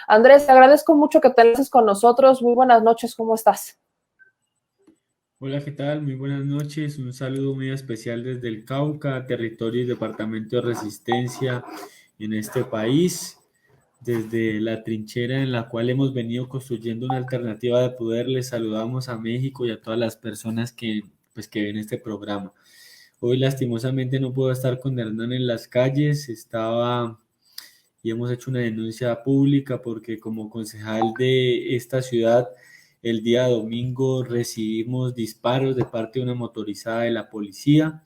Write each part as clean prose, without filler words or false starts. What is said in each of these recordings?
Andrés, te agradezco mucho que te enlaces con nosotros. Muy buenas noches, ¿cómo estás? Hola, ¿qué tal? Muy buenas noches. Un saludo muy especial desde el Cauca, territorio y departamento de resistencia en este país. Desde la trinchera en la cual hemos venido construyendo una alternativa de poder, les saludamos a México y a todas las personas que ven este programa. Hoy lastimosamente no puedo estar con Hernán en las calles, estaba y hemos hecho una denuncia pública porque como concejal de esta ciudad, el día domingo recibimos disparos de parte de una motorizada de la policía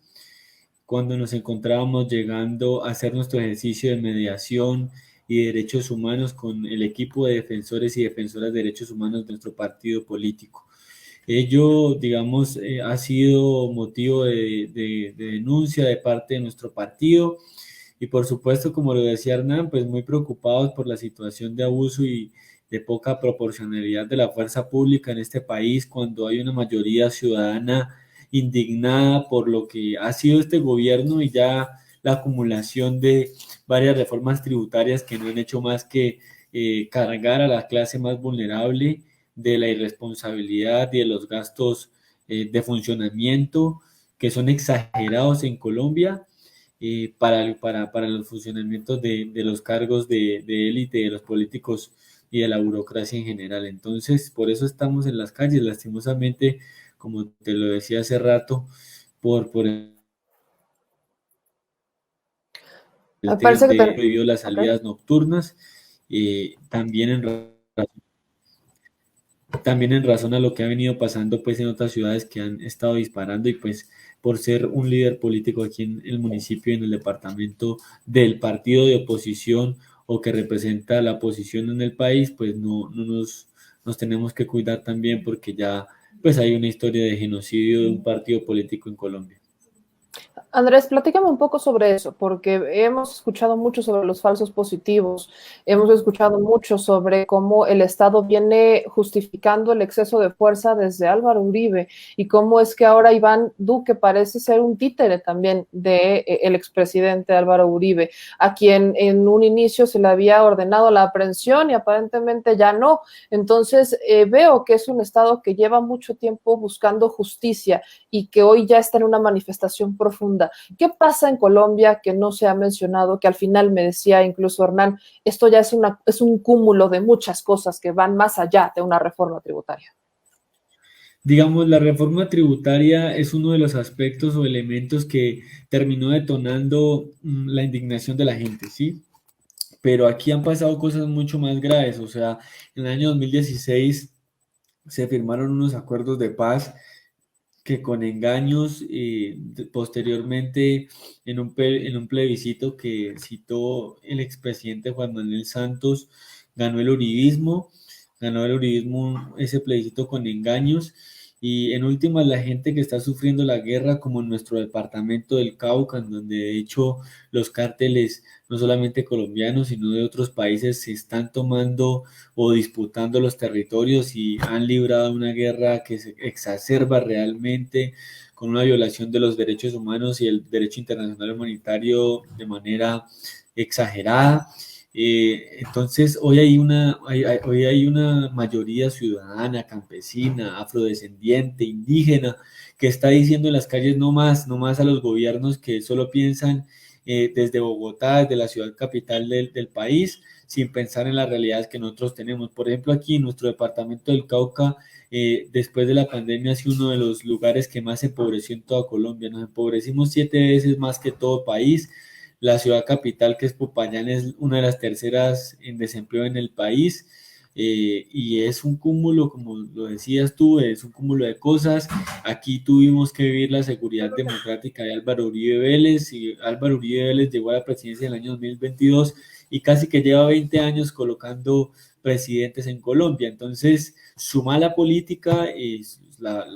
cuando nos encontrábamos llegando a hacer nuestro ejercicio de mediación y derechos humanos con el equipo de defensores y defensoras de derechos humanos de nuestro partido político. Ello, digamos, ha sido motivo de denuncia de parte de nuestro partido y por supuesto, como lo decía Hernán, pues muy preocupados por la situación de abuso y de poca proporcionalidad de la fuerza pública en este país cuando hay una mayoría ciudadana indignada por lo que ha sido este gobierno y ya la acumulación de varias reformas tributarias que no han hecho más que cargar a la clase más vulnerable de la irresponsabilidad y de los gastos de funcionamiento que son exagerados en Colombia para los funcionamientos de los cargos de élite, de los políticos y de la burocracia en general. Entonces, por eso estamos en las calles, lastimosamente, como te lo decía hace rato, por el Me tema parece que de te... prohibido las Ok. salidas nocturnas, también también en razón a lo que ha venido pasando pues en otras ciudades que han estado disparando y pues por ser un líder político aquí en el municipio y en el departamento del partido de oposición o que representa la oposición en el país, pues nos tenemos que cuidar también porque ya pues hay una historia de genocidio de un partido político en Colombia. Andrés, platícame un poco sobre eso, porque hemos escuchado mucho sobre los falsos positivos, hemos escuchado mucho sobre cómo el Estado viene justificando el exceso de fuerza desde Álvaro Uribe y cómo es que ahora Iván Duque parece ser un títere también de el expresidente Álvaro Uribe, a quien en un inicio se le había ordenado la aprehensión y aparentemente ya no. Entonces veo que es un Estado que lleva mucho tiempo buscando justicia y que hoy ya está en una manifestación profunda. ¿Qué pasa en Colombia que no se ha mencionado? Que al final me decía incluso Hernán, esto ya es un cúmulo de muchas cosas que van más allá de una reforma tributaria. Digamos, la reforma tributaria es uno de los aspectos o elementos que terminó detonando la indignación de la gente, ¿sí? Pero aquí han pasado cosas mucho más graves, o sea, en el año 2016 se firmaron unos acuerdos de paz que con engaños, posteriormente en un plebiscito que citó el expresidente Juan Manuel Santos, ganó el uribismo, ganó el uribismo ese plebiscito con engaños y en últimas la gente que está sufriendo la guerra como en nuestro departamento del Cauca, en donde de hecho los cárteles no solamente colombianos sino de otros países se están tomando o disputando los territorios y han librado una guerra que se exacerba realmente con una violación de los derechos humanos y el derecho internacional humanitario de manera exagerada. Entonces, hoy hay una mayoría ciudadana, campesina, afrodescendiente, indígena, que está diciendo en las calles no más a los gobiernos que solo piensan desde Bogotá, desde la ciudad capital del país, sin pensar en las realidades que nosotros tenemos. Por ejemplo, aquí en nuestro departamento del Cauca, después de la pandemia, ha sido uno de los lugares que más se empobreció en toda Colombia. Nos empobrecimos 7 veces más que todo país. La ciudad capital, que es Popayán, es una de las terceras en desempleo en el país. Y es un cúmulo, como lo decías tú, es un cúmulo de cosas. Aquí tuvimos que vivir la seguridad democrática de Álvaro Uribe Vélez y Álvaro Uribe Vélez llegó a la presidencia en el año 2022 y casi que lleva 20 años colocando presidentes en Colombia. Entonces, su mala política,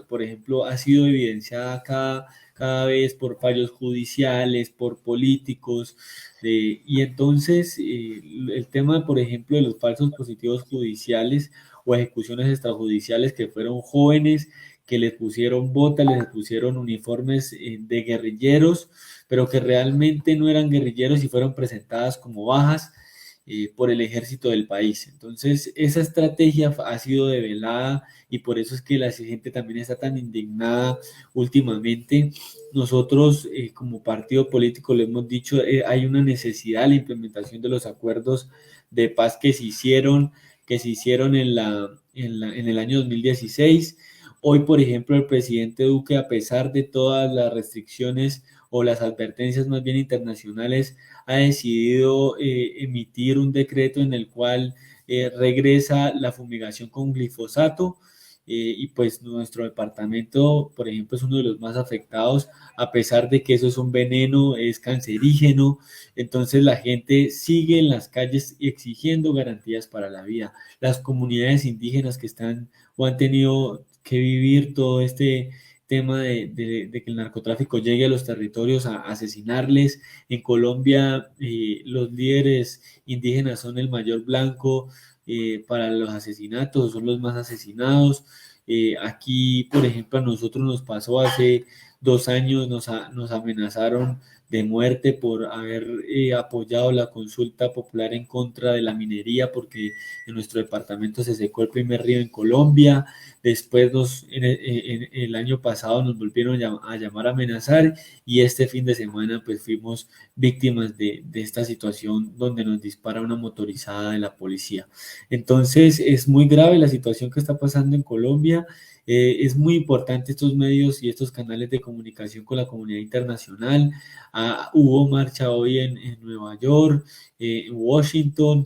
por ejemplo, ha sido evidenciada cada vez por fallos judiciales, por políticos, y entonces el tema, por ejemplo, de los falsos positivos judiciales o ejecuciones extrajudiciales que fueron jóvenes que les pusieron botas, les pusieron uniformes de guerrilleros, pero que realmente no eran guerrilleros y fueron presentadas como bajas por el ejército del país. Entonces, esa estrategia ha sido develada y por eso es que la gente también está tan indignada últimamente. Nosotros, como partido político, le hemos dicho, hay una necesidad de la implementación de los acuerdos de paz que se hicieron en el año 2016. Hoy, por ejemplo, el presidente Duque, a pesar de todas las restricciones o las advertencias más bien internacionales, ha decidido emitir un decreto en el cual regresa la fumigación con glifosato. Y pues nuestro departamento, por ejemplo, es uno de los más afectados, a pesar de que eso es un veneno, es cancerígeno. Entonces la gente sigue en las calles exigiendo garantías para la vida. Las comunidades indígenas que están o han tenido que vivir todo este tema de que el narcotráfico llegue a los territorios a asesinarles. En Colombia, los líderes indígenas son el mayor blanco para los asesinatos, son los más asesinados. Aquí, por ejemplo, a nosotros nos pasó hace 2 años, nos amenazaron de muerte por haber apoyado la consulta popular en contra de la minería, porque en nuestro departamento se secó el primer río en Colombia. Después en el año pasado nos volvieron a llamar a amenazar y este fin de semana pues fuimos víctimas de esta situación donde nos dispara una motorizada de la policía. Entonces es muy grave la situación que está pasando en Colombia. Es muy importante estos medios y estos canales de comunicación con la comunidad internacional. Hubo marcha hoy en Nueva York, en Washington,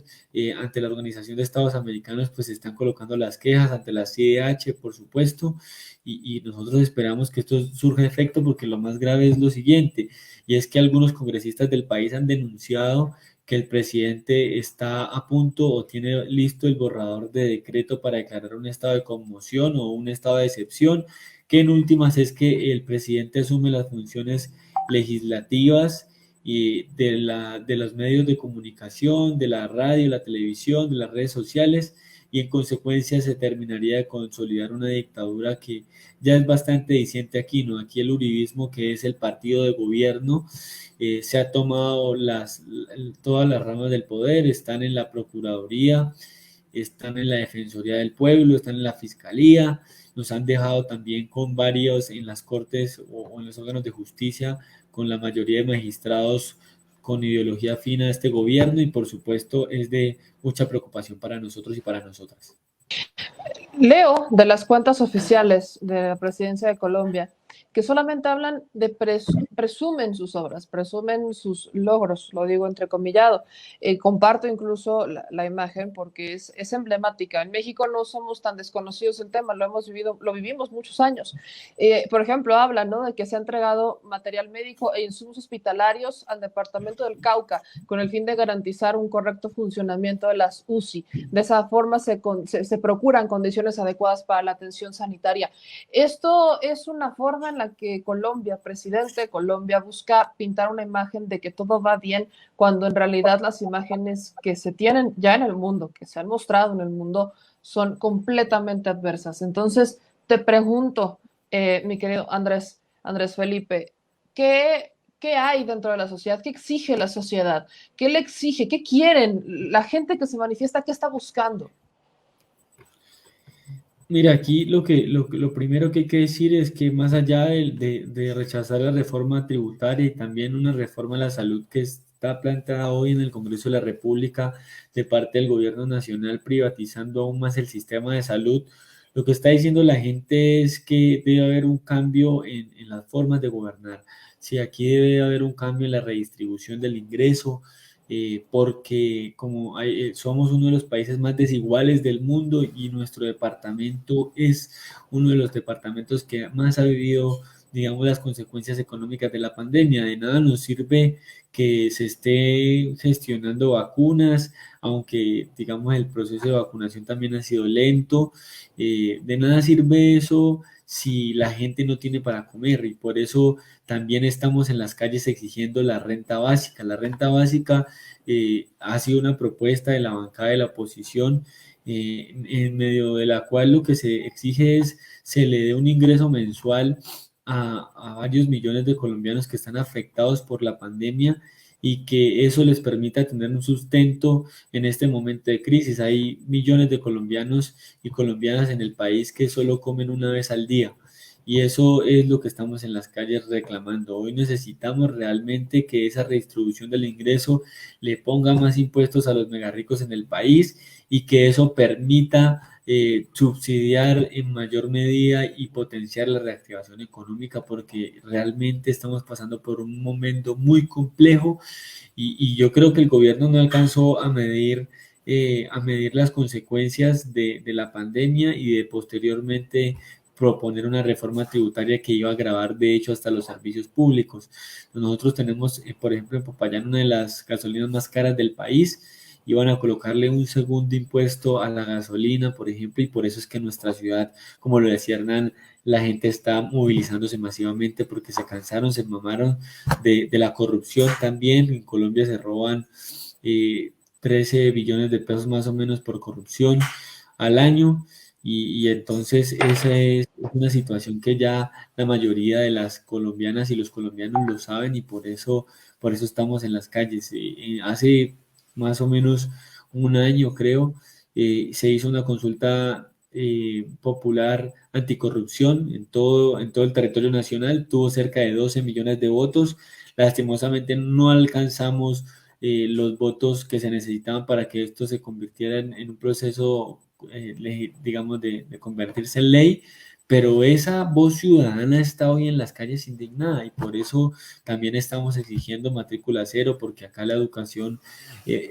ante la Organización de Estados Americanos, pues se están colocando las quejas ante la CIDH, por supuesto, y nosotros esperamos que esto surja efecto porque lo más grave es lo siguiente, y es que algunos congresistas del país han denunciado que el presidente está a punto o tiene listo el borrador de decreto para declarar un estado de conmoción o un estado de excepción, que en últimas es que el presidente asume las funciones legislativas y de los medios de comunicación, de la radio, la televisión, de las redes sociales, y en consecuencia se terminaría de consolidar una dictadura que ya es bastante diciente aquí, ¿no? Aquí el uribismo, que es el partido de gobierno, se ha tomado todas las ramas del poder, están en la Procuraduría, están en la Defensoría del Pueblo, están en la Fiscalía, nos han dejado también con varios en las cortes o en los órganos de justicia, con la mayoría de magistrados con ideología afín a este gobierno, y por supuesto es de mucha preocupación para nosotros y para nosotras. Leo de las cuentas oficiales de la presidencia de Colombia que solamente hablan de presumen sus obras, presumen sus logros, lo digo entrecomillado. Comparto incluso la imagen porque es emblemática. En México no somos tan desconocidos el tema, lo vivimos muchos años. Por ejemplo, hablan, ¿no?, de que se ha entregado material médico e insumos hospitalarios al departamento del Cauca con el fin de garantizar un correcto funcionamiento de las UCI. De esa forma se procuran condiciones adecuadas para la atención sanitaria. Esto es una forma en la que presidente de Colombia, busca pintar una imagen de que todo va bien, cuando en realidad las imágenes que se tienen ya en el mundo, que se han mostrado en el mundo, son completamente adversas. Entonces, te pregunto, mi querido Andrés Felipe, ¿qué hay dentro de la sociedad? ¿Qué exige la sociedad? ¿Qué le exige? ¿Qué quieren? La gente que se manifiesta, ¿qué está buscando? Mira, aquí lo primero que hay que decir es que más allá de rechazar la reforma tributaria y también una reforma a la salud que está planteada hoy en el Congreso de la República de parte del gobierno nacional, privatizando aún más el sistema de salud, lo que está diciendo la gente es que debe haber un cambio en las formas de gobernar. Sí, aquí debe haber un cambio en la redistribución del ingreso, porque somos uno de los países más desiguales del mundo y nuestro departamento es uno de los departamentos que más ha vivido, digamos, las consecuencias económicas de la pandemia. De nada nos sirve que se esté gestionando vacunas, aunque, digamos, el proceso de vacunación también ha sido lento. De nada sirve eso si la gente no tiene para comer, y por eso también estamos en las calles exigiendo la renta básica. La renta básica ha sido una propuesta de la bancada de la oposición, en medio de la cual lo que se exige es se le dé un ingreso mensual a varios millones de colombianos que están afectados por la pandemia y que eso les permita tener un sustento en este momento de crisis. Hay millones de colombianos y colombianas en el país que solo comen una vez al día. Y eso es lo que estamos en las calles reclamando. Hoy necesitamos realmente que esa redistribución del ingreso le ponga más impuestos a los megarricos en el país y que eso permita subsidiar en mayor medida y potenciar la reactivación económica, porque realmente estamos pasando por un momento muy complejo y yo creo que el gobierno no alcanzó a medir las consecuencias de la pandemia y de posteriormente proponer una reforma tributaria que iba a agravar de hecho hasta los servicios públicos. Nosotros tenemos, por ejemplo, en Popayán una de las gasolinas más caras del país. Iban a colocarle un segundo impuesto a la gasolina, por ejemplo, y por eso es que en nuestra ciudad, como lo decía Hernán, la gente está movilizándose masivamente porque se cansaron, se mamaron de la corrupción también. En Colombia se roban 13 billones de pesos más o menos por corrupción al año. Y entonces esa es una situación que ya la mayoría de las colombianas y los colombianos lo saben y por eso estamos en las calles. Hace más o menos un año, creo, se hizo una consulta popular anticorrupción en todo el territorio nacional, tuvo cerca de 12 millones de votos. Lastimosamente no alcanzamos los votos que se necesitaban para que esto se convirtiera en un proceso, digamos, de convertirse en ley, pero esa voz ciudadana está hoy en las calles indignada y por eso también estamos exigiendo matrícula cero, porque acá la educación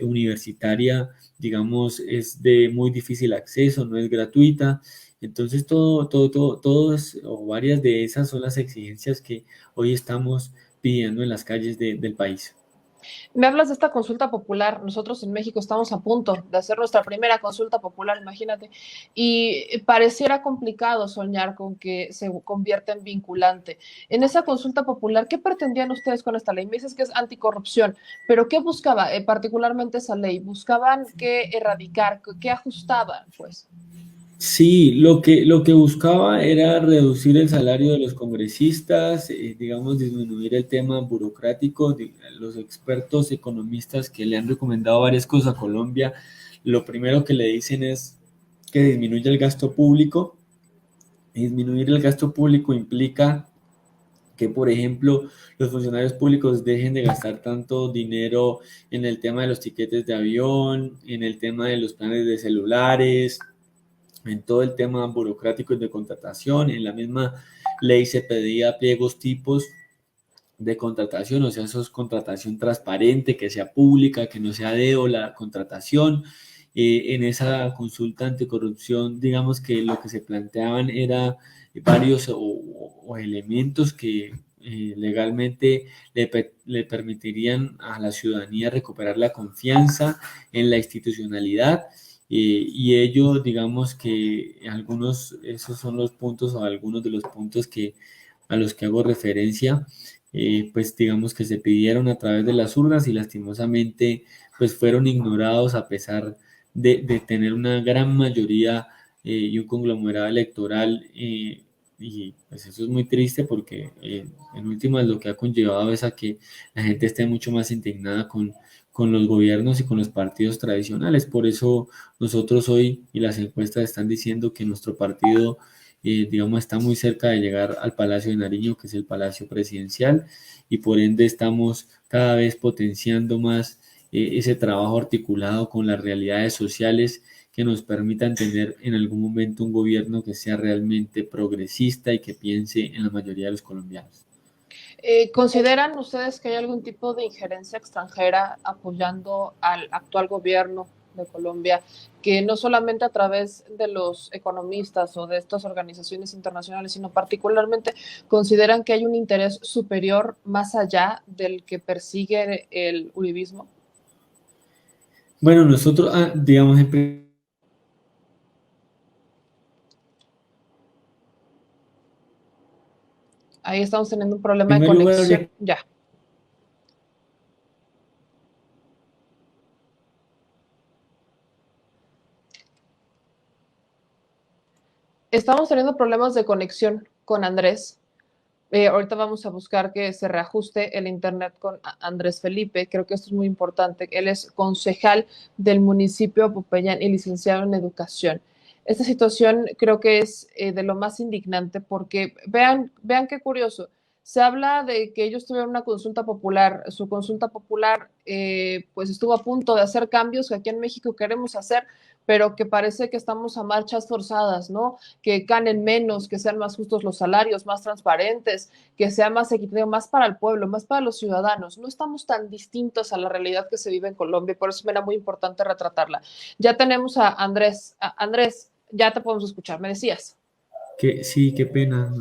universitaria, digamos, es de muy difícil acceso, no es gratuita. Entonces, todas o varias de esas son las exigencias que hoy estamos pidiendo en las calles del país. Me hablas de esta consulta popular. Nosotros en México estamos a punto de hacer nuestra primera consulta popular, imagínate. Y pareciera complicado soñar con que se convierta en vinculante. En esa consulta popular, ¿qué pretendían ustedes con esta ley? Me dices que es anticorrupción, pero ¿qué buscaba particularmente esa ley? ¿Buscaban qué erradicar? ¿Qué ajustaban, pues? Sí, lo que buscaba era reducir el salario de los congresistas, digamos, disminuir el tema burocrático. Los expertos economistas que le han recomendado varias cosas a Colombia, lo primero que le dicen es que disminuya el gasto público. Disminuir el gasto público implica que, por ejemplo, los funcionarios públicos dejen de gastar tanto dinero en el tema de los tiquetes de avión, en el tema de los planes de celulares, en todo el tema burocrático y de contratación. En la misma ley se pedía pliegos tipos de contratación, o sea, eso es contratación transparente, que sea pública, que no sea dedo la contratación. En esa consulta anticorrupción, digamos que lo que se planteaban era varios o elementos que legalmente le permitirían a la ciudadanía recuperar la confianza en la institucionalidad. Y ello, digamos que algunos, esos son los puntos o algunos de los puntos a los que hago referencia, pues digamos que se pidieron a través de las urnas y lastimosamente pues fueron ignorados a pesar de tener una gran mayoría y un conglomerado electoral, y pues eso es muy triste porque en últimas lo que ha conllevado es a que la gente esté mucho más indignada con los gobiernos y con los partidos tradicionales. Por eso nosotros hoy, y las encuestas están diciendo que nuestro partido, digamos, está muy cerca de llegar al Palacio de Nariño, que es el Palacio Presidencial, y por ende estamos cada vez potenciando más ese trabajo articulado con las realidades sociales que nos permitan tener en algún momento un gobierno que sea realmente progresista y que piense en la mayoría de los colombianos. ¿Consideran ustedes que hay algún tipo de injerencia extranjera apoyando al actual gobierno de Colombia, que no solamente a través de los economistas o de estas organizaciones internacionales, sino particularmente consideran que hay un interés superior más allá del que persigue el uribismo? Bueno, nosotros, digamos, Ahí estamos teniendo un problema de primer lugar, conexión. Ya. Estamos teniendo problemas de conexión con Andrés. Ahorita vamos a buscar que se reajuste el internet con Andrés Felipe. Creo que esto es muy importante. Él es concejal del municipio de Popayán y licenciado en educación. Esta situación creo que es de lo más indignante porque vean qué curioso. Se habla de que ellos tuvieron una consulta popular. Su consulta popular pues estuvo a punto de hacer cambios que aquí en México queremos hacer, pero que parece que estamos a marchas forzadas, ¿no? Que ganen menos, que sean más justos los salarios, más transparentes, que sea más equitativo, más para el pueblo, más para los ciudadanos. No estamos tan distintos a la realidad que se vive en Colombia, y por eso me era muy importante retratarla. Ya tenemos a Andrés. Andrés, ya te podemos escuchar, me decías. Que sí, qué pena.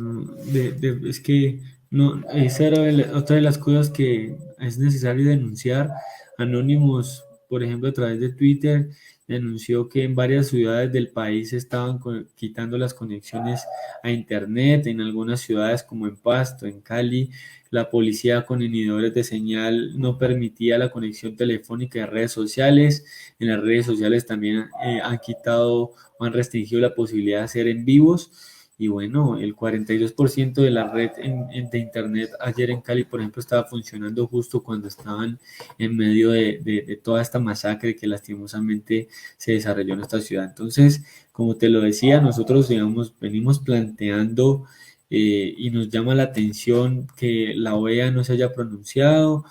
Es que no, esa era otra de las cosas que es necesario denunciar. Anónimos, por ejemplo, a través de Twitter, denunció que en varias ciudades del país se estaban quitando las conexiones a Internet. En algunas ciudades como en Pasto, en Cali, la policía con inhibidores de señal no permitía la conexión telefónica de redes sociales. En las redes sociales también han quitado o han restringido la posibilidad de hacer en vivos. Y bueno, el 42% de la red de Internet ayer en Cali, por ejemplo, estaba funcionando justo cuando estaban en medio de toda esta masacre que lastimosamente se desarrolló en esta ciudad. Entonces, como te lo decía, nosotros digamos, venimos planteando y nos llama la atención que la OEA no se haya pronunciado.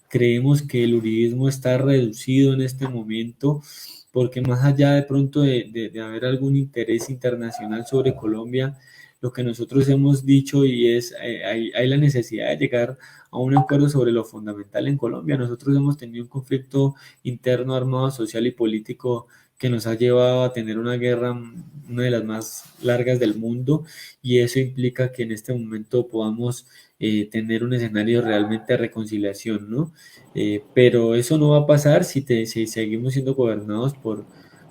Creemos que el uribismo está reducido en este momento porque más allá de pronto de haber algún interés internacional sobre Colombia, lo que nosotros hemos dicho y es, hay la necesidad de llegar a un acuerdo sobre lo fundamental en Colombia. Nosotros hemos tenido un conflicto interno, armado, social y político que nos ha llevado a tener una guerra, una de las más largas del mundo, y eso implica que en este momento podamos tener un escenario realmente de reconciliación, ¿no? Pero eso no va a pasar si seguimos siendo gobernados por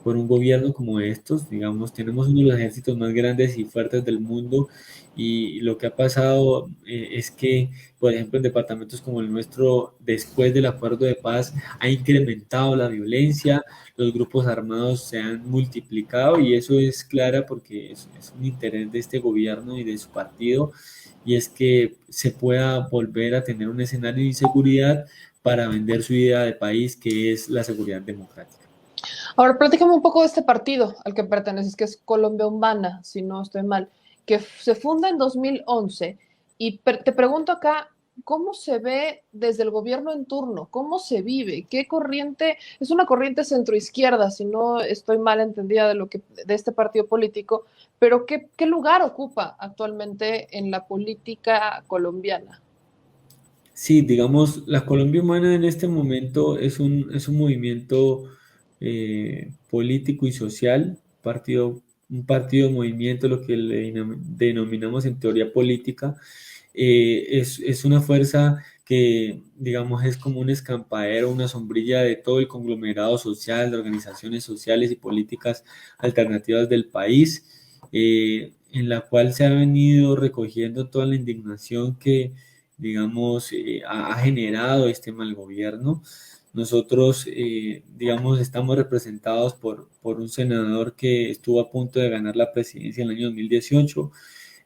un gobierno como estos. Digamos, tenemos uno de los ejércitos más grandes y fuertes del mundo y lo que ha pasado es que, por ejemplo, en departamentos como el nuestro, después del acuerdo de paz, ha incrementado la violencia, los grupos armados se han multiplicado y eso es clara porque es un interés de este gobierno y de su partido y es que se pueda volver a tener un escenario de inseguridad para vender su idea de país, que es la seguridad democrática. Ahora, platícame un poco de este partido al que perteneces, que es Colombia Humana, si no estoy mal, que se funda en 2011. Y te pregunto acá, ¿cómo se ve desde el gobierno en turno? ¿Cómo se vive? ¿Qué corriente? Es una corriente centroizquierda, si no estoy mal entendida de este partido político, pero ¿qué lugar ocupa actualmente en la política colombiana? Sí, digamos, la Colombia Humana en este momento es un movimiento político y social, un partido movimiento, lo que denominamos en teoría política. Es una fuerza que, digamos, es como un escampadero, una sombrilla de todo el conglomerado social, de organizaciones sociales y políticas alternativas del país, en la cual se ha venido recogiendo toda la indignación que digamos, ha generado este mal gobierno. Nosotros, digamos, estamos representados por un senador que estuvo a punto de ganar la presidencia en el año 2018.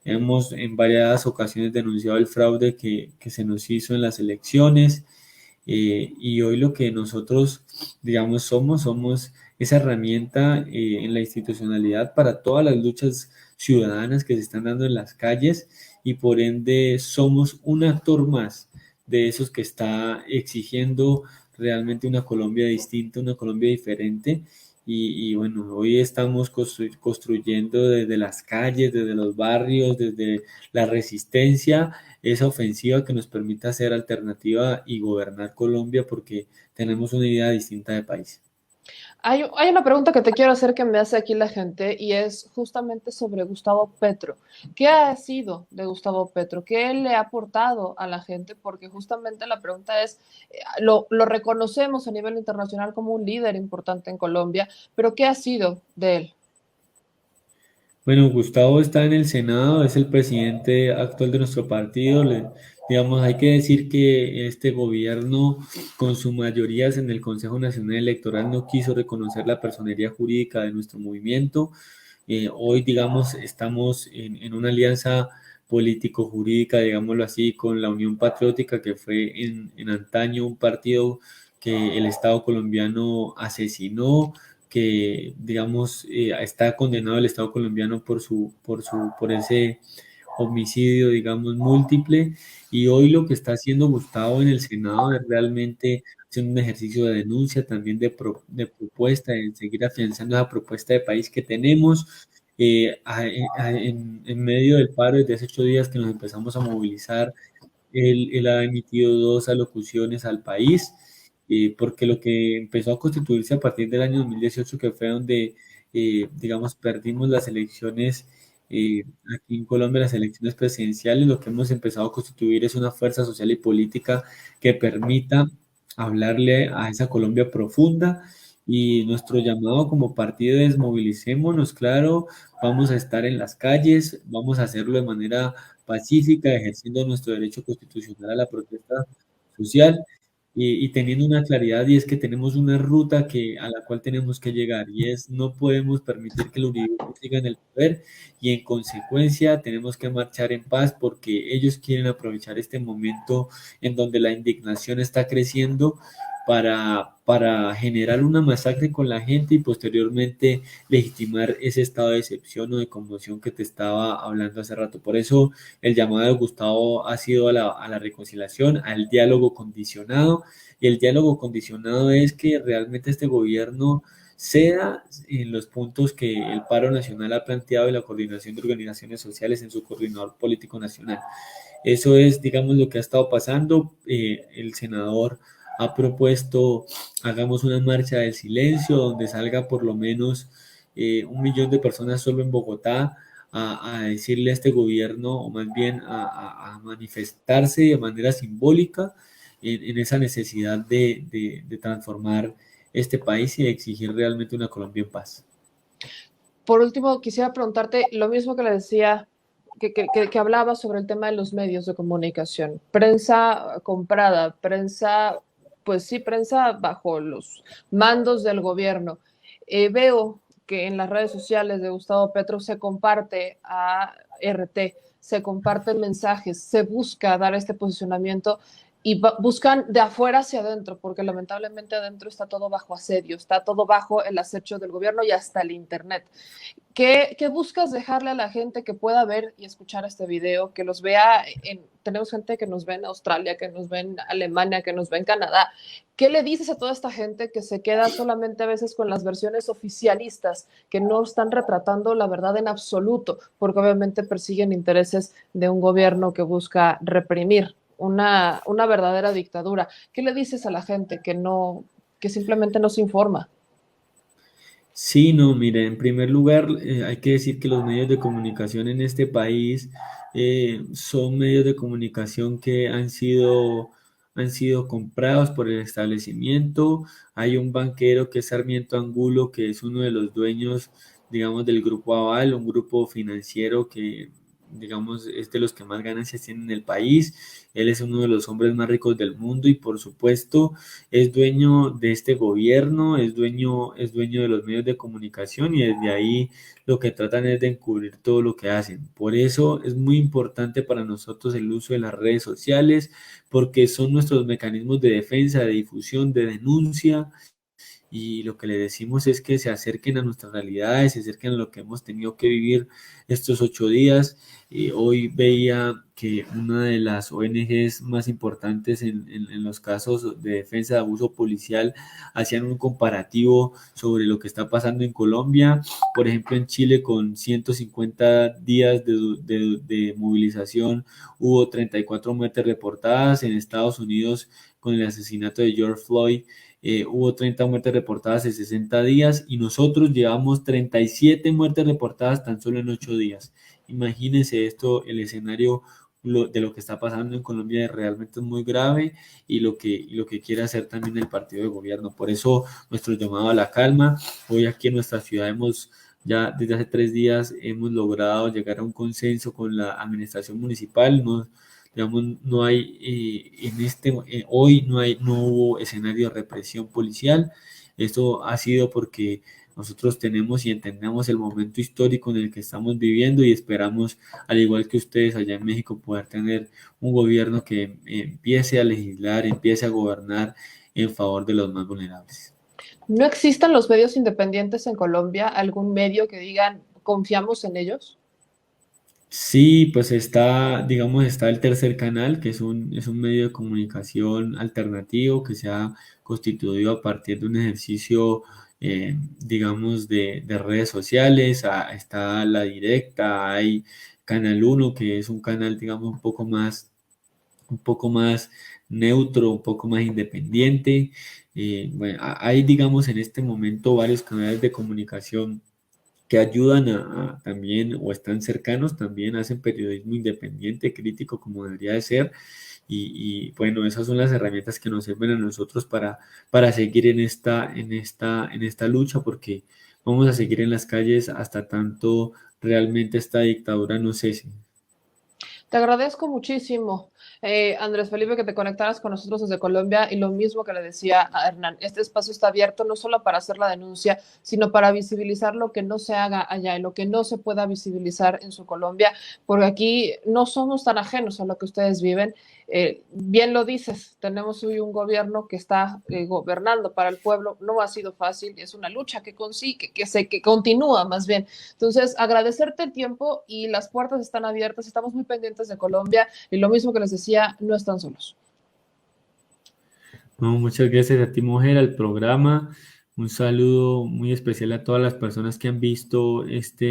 Hemos en varias ocasiones denunciado el fraude que se nos hizo en las elecciones y hoy lo que nosotros, digamos, somos esa herramienta en la institucionalidad para todas las luchas ciudadanas que se están dando en las calles y por ende somos un actor más de esos que está exigiendo realmente una Colombia distinta, una Colombia diferente. Y bueno, hoy estamos construyendo desde las calles, desde los barrios, desde la resistencia, esa ofensiva que nos permita ser alternativa y gobernar Colombia porque tenemos una idea distinta de país. Hay una pregunta que te quiero hacer que me hace aquí la gente y es justamente sobre Gustavo Petro. ¿Qué ha sido de Gustavo Petro? ¿Qué le ha aportado a la gente? Porque justamente la pregunta es, lo reconocemos a nivel internacional como un líder importante en Colombia, pero ¿qué ha sido de él? Bueno, Gustavo está en el Senado, es el presidente actual de nuestro partido. Digamos, hay que decir que este gobierno, con sus mayorías en el Consejo Nacional Electoral, no quiso reconocer la personería jurídica de nuestro movimiento. Hoy, digamos, estamos en una alianza político-jurídica, digámoslo así, con la Unión Patriótica, que fue en antaño un partido que el Estado colombiano asesinó, que, digamos, está condenado el Estado colombiano por ese homicidio, digamos, múltiple, y hoy lo que está haciendo Gustavo en el Senado es realmente haciendo un ejercicio de denuncia, también de propuesta, de seguir afianzando la propuesta de país que tenemos. En medio del paro, desde hace 8 días que nos empezamos a movilizar, él ha emitido dos alocuciones al país, porque lo que empezó a constituirse a partir del año 2018, que fue donde, digamos, perdimos las elecciones, aquí en Colombia, las elecciones presidenciales, lo que hemos empezado a constituir es una fuerza social y política que permita hablarle a esa Colombia profunda. Y nuestro llamado como partido es movilicémonos, claro, vamos a estar en las calles, vamos a hacerlo de manera pacífica, ejerciendo nuestro derecho constitucional a la protesta social, y teniendo una claridad, y es que tenemos una ruta a la cual tenemos que llegar, y es no podemos permitir que el uribismo siga en el poder, y en consecuencia tenemos que marchar en paz porque ellos quieren aprovechar este momento en donde la indignación está creciendo para generar una masacre con la gente y posteriormente legitimar ese estado de excepción o de conmoción que te estaba hablando hace rato. Por eso el llamado de Gustavo ha sido a la reconciliación, al diálogo condicionado, y el diálogo condicionado es que realmente este gobierno ceda en los puntos que el paro nacional ha planteado y la coordinación de organizaciones sociales en su coordinador político nacional. Eso es, digamos, lo que ha estado pasando. El senador ha propuesto, hagamos una marcha del silencio donde salga por lo menos 1 millón de personas solo en Bogotá a decirle a este gobierno, o más bien a manifestarse de manera simbólica en esa necesidad de transformar este país y de exigir realmente una Colombia en paz. Por último, quisiera preguntarte lo mismo que le decía, que hablaba sobre el tema de los medios de comunicación. Prensa comprada, prensa, pues sí, prensa bajo los mandos del gobierno. Veo que en las redes sociales de Gustavo Petro se comparte a RT, se comparten mensajes, se busca dar este posicionamiento y buscan de afuera hacia adentro, porque lamentablemente adentro está todo bajo asedio, está todo bajo el acecho del gobierno y hasta el Internet. ¿Qué buscas dejarle a la gente que pueda ver y escuchar este video, que los vea tenemos gente que nos ve en Australia, que nos ve en Alemania, que nos ve en Canadá? ¿Qué le dices a toda esta gente que se queda solamente a veces con las versiones oficialistas, que no están retratando la verdad en absoluto, porque obviamente persiguen intereses de un gobierno que busca reprimir una verdadera dictadura? ¿Qué le dices a la gente que simplemente no se informa? Sí, no, mire, en primer lugar, hay que decir que los medios de comunicación en este país son medios de comunicación que han sido comprados por el establecimiento. Hay un banquero que es Sarmiento Angulo, que es uno de los dueños, digamos, del Grupo Aval, un grupo financiero que, digamos, es de los que más ganancias tienen en el país. Él es uno de los hombres más ricos del mundo y, por supuesto, es dueño de este gobierno, es dueño de los medios de comunicación, y desde ahí lo que tratan es de encubrir todo lo que hacen. Por eso es muy importante para nosotros el uso de las redes sociales, porque son nuestros mecanismos de defensa, de difusión, de denuncia, y lo que le decimos es que se acerquen a nuestras realidades, se acerquen a lo que hemos tenido que vivir estos 8 días. Hoy veía que una de las ONGs más importantes en los casos de defensa de abuso policial hacían un comparativo sobre lo que está pasando en Colombia. Por ejemplo, en Chile, con 150 días de movilización, hubo 34 muertes reportadas. En Estados Unidos, con el asesinato de George Floyd, hubo 30 muertes reportadas en 60 días, y nosotros llevamos 37 muertes reportadas tan solo en 8 días. Imagínense esto, el escenario de lo que está pasando en Colombia realmente es muy grave, y lo que quiere hacer también el partido de gobierno. Por eso nuestro llamado a la calma. Hoy aquí en nuestra ciudad ya desde hace 3 días hemos logrado llegar a un consenso con la administración municipal. No, digamos, no hay, hoy no hubo escenario de represión policial. Esto ha sido porque Nosotros tenemos y entendemos el momento histórico en el que estamos viviendo y esperamos, al igual que ustedes allá en México, poder tener un gobierno que empiece a legislar, empiece a gobernar en favor de los más vulnerables. ¿No existen los medios independientes en Colombia? ¿Algún medio que digan confiamos en ellos? Sí, pues está, digamos, está el Tercer Canal, que es un medio de comunicación alternativo que se ha constituido a partir de un ejercicio, digamos, de redes sociales. Está La Directa, hay Canal Uno, que es un canal, digamos, un poco más neutro, un poco más independiente. Bueno, hay, digamos, en este momento varios canales de comunicación que ayudan también o están cercanos, también hacen periodismo independiente, crítico, como debería de ser. Bueno, esas son las herramientas que nos sirven a nosotros para seguir en esta lucha, porque vamos a seguir en las calles hasta tanto realmente esta dictadura no cese. Te agradezco muchísimo, Andrés Felipe, que te conectaras con nosotros desde Colombia y lo mismo que le decía a Hernán, este espacio está abierto no solo para hacer la denuncia, sino para visibilizar lo que no se haga allá y lo que no se pueda visibilizar en su Colombia, porque aquí no somos tan ajenos a lo que ustedes viven. Bien lo dices, tenemos hoy un gobierno que está gobernando para el pueblo, no ha sido fácil, es una lucha que consigue, que continúa más bien. Entonces, agradecerte el tiempo y las puertas están abiertas, estamos muy pendientes de Colombia y lo mismo que les decía, no están solos. No, muchas gracias a ti, mujer, al programa. Un saludo muy especial a todas las personas que han visto esta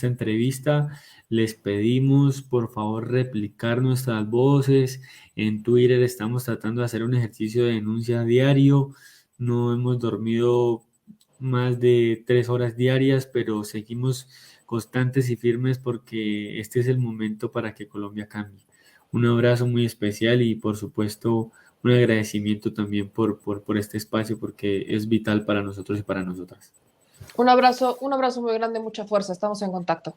entrevista. Les pedimos, por favor, replicar nuestras voces. En Twitter estamos tratando de hacer un ejercicio de denuncia diario. No hemos dormido más de 3 horas diarias, pero seguimos constantes y firmes porque este es el momento para que Colombia cambie. Un abrazo muy especial y, por supuesto, un agradecimiento también por este espacio porque es vital para nosotros y para nosotras. Un abrazo muy grande, mucha fuerza, estamos en contacto.